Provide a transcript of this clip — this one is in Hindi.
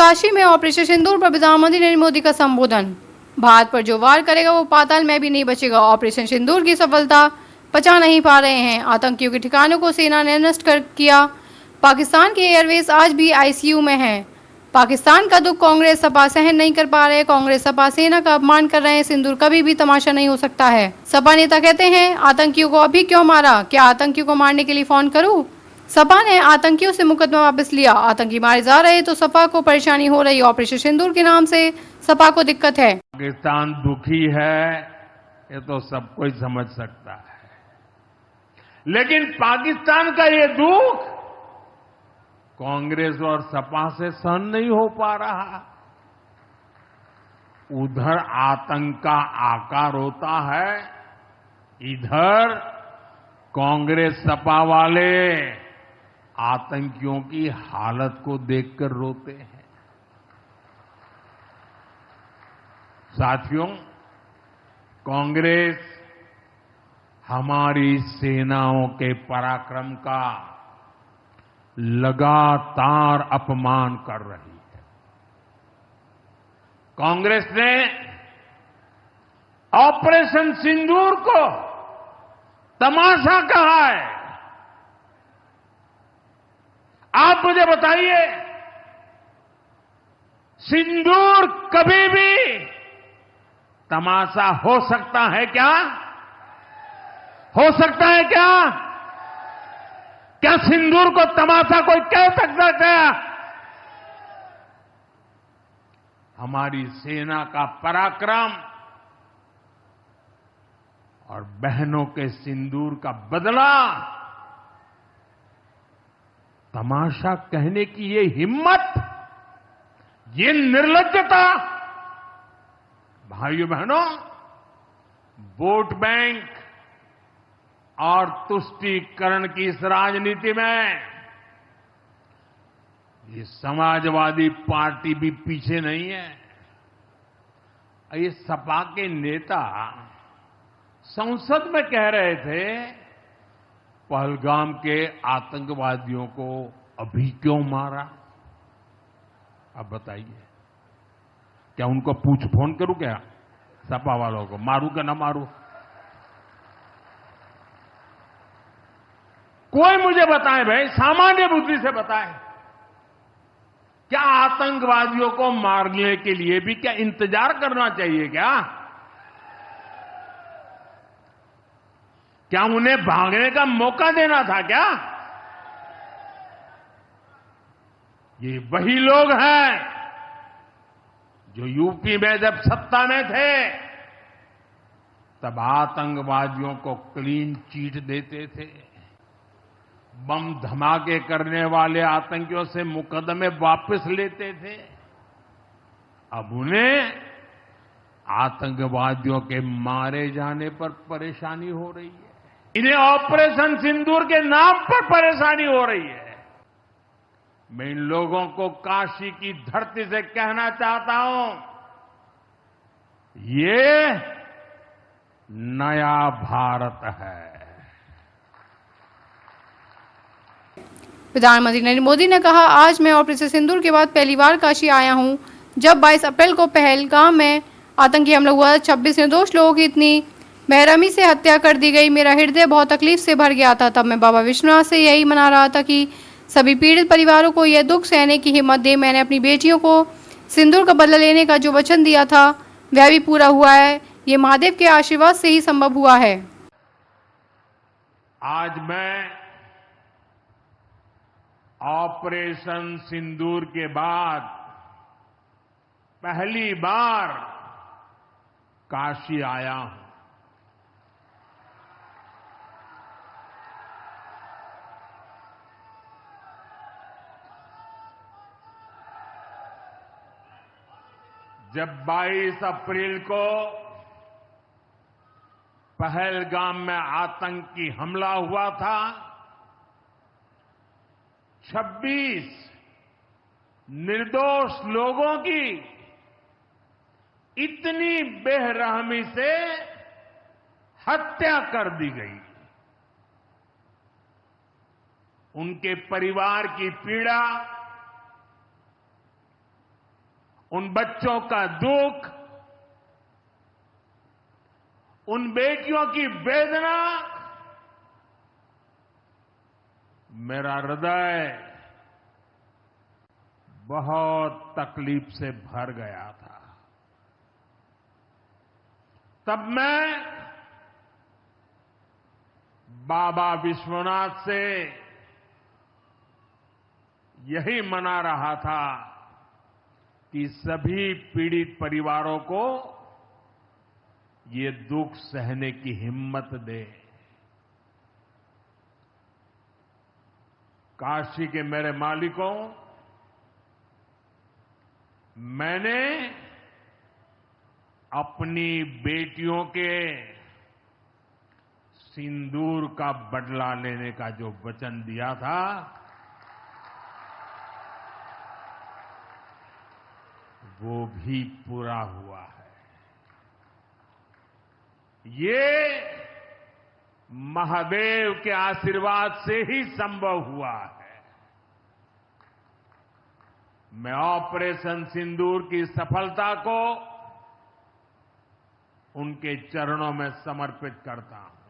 काशी में ऑपरेशन सिंदूर पर प्रधानमंत्री नरेंद्र मोदी का संबोधन। भारत पर जो वार करेगा वो पाताल में भी नहीं बचेगा। ऑपरेशन सिंदूर की सफलता पचा नहीं पा रहे हैं। आतंकियों के ठिकानों को सेना ने नष्ट कर किया। पाकिस्तान के एयरवेज आज भी आईसीयू में हैं। पाकिस्तान का दुख कांग्रेस सपा सहन नहीं कर पा रहे। कांग्रेस सपा सेना का अपमान कर रहे हैं। सिंदूर कभी भी तमाशा नहीं हो सकता है। सपा नेता कहते हैं, आतंकियों को अभी क्यों मारा? क्या आतंकियों को मारने के लिए फोन करूं? सपा ने आतंकियों से मुकदमा वापस लिया। आतंकी मारे जा रहे तो सपा को परेशानी हो रही। ऑपरेशन सिंदूर के नाम से सपा को दिक्कत है। पाकिस्तान दुखी है, ये तो सब कोई समझ सकता है। लेकिन पाकिस्तान का ये दुख कांग्रेस और सपा से सहन नहीं हो पा रहा। उधर आतंक का आकार होता है, इधर कांग्रेस सपा वाले आतंकियों की हालत को देखकर रोते हैं। साथियों, कांग्रेस हमारी सेनाओं के पराक्रम का लगातार अपमान कर रही है। कांग्रेस ने ऑपरेशन सिंदूर को तमाशा कहा है। आप मुझे बताइए, सिंदूर कभी भी तमाशा हो सकता है क्या? हो सकता है क्या? क्या सिंदूर को तमाशा कोई कह सकता है क्या? हमारी सेना का पराक्रम और बहनों के सिंदूर का बदला तमाशा कहने की ये हिम्मत, ये निर्लज्जता, भाइयों बहनों, वोट बैंक और तुष्टीकरण की इस राजनीति में ये समाजवादी पार्टी भी पीछे नहीं है। ये सपा के नेता संसद में कह रहे थे, पहलगाम के आतंकवादियों को अभी क्यों मारा? अब बताइए, क्या उनको पूछ फोन करूं क्या? सपा वालों को मारूं क्या ना मारूं? कोई मुझे बताए भाई, सामान्य बुद्धि से बताए, क्या आतंकवादियों को मारने के लिए भी क्या इंतजार करना चाहिए क्या? क्या उन्हें भागने का मौका देना था क्या? ये वही लोग हैं जो यूपी में जब सत्ता में थे तब आतंकवादियों को क्लीन चिट देते थे, बम धमाके करने वाले आतंकियों से मुकदमे वापस लेते थे। अब उन्हें आतंकवादियों के मारे जाने पर परेशानी हो रही है। इन्हें ऑपरेशन सिंदूर के नाम पर परेशानी हो रही है। मैं इन लोगों को काशी की धरती से कहना चाहता हूं, ये नया भारत है। प्रधानमंत्री नरेंद्र मोदी ने कहा, आज मैं ऑपरेशन सिंदूर के बाद पहली बार काशी आया हूं। जब 22 अप्रैल को पहलगाम में आतंकी हमला हुआ, 26 निर्दोष लोगों की इतनी बेरहमी से हत्या कर दी गई। मेरा हृदय बहुत तकलीफ से भर गया था। तब मैं बाबा विश्वनाथ से यही मना रहा था कि सभी पीड़ित परिवारों को यह दुख सहने की हिम्मत दे। मैंने अपनी बेटियों को सिंदूर का बदला लेने का जो वचन दिया था वह भी पूरा हुआ है। ये महादेव के आशीर्वाद से ही संभव हुआ है। आज मैं ऑपरेशन सिंदूर के बाद पहली बार काशी आया हूं। जब 22 अप्रैल को पहलगाम में आतंकी हमला हुआ था, 26 निर्दोष लोगों की इतनी बेरहमी से हत्या कर दी गई। उनके परिवार की पीड़ा उन बच्चों का दुख, उन बेटियों की वेदना, मेरा हृदय बहुत तकलीफ से भर गया था। तब मैं बाबा विश्वनाथ से यही मना रहा था कि सभी पीड़ित परिवारों को ये दुख सहने की हिम्मत दे। काशी के मेरे मालिकों, मैंने अपनी बेटियों के सिंदूर का बदला लेने का जो वचन दिया था, वो भी पूरा हुआ है। ये महादेव के आशीर्वाद से ही संभव हुआ है। मैं ऑपरेशन सिंदूर की सफलता को उनके चरणों में समर्पित करता हूं।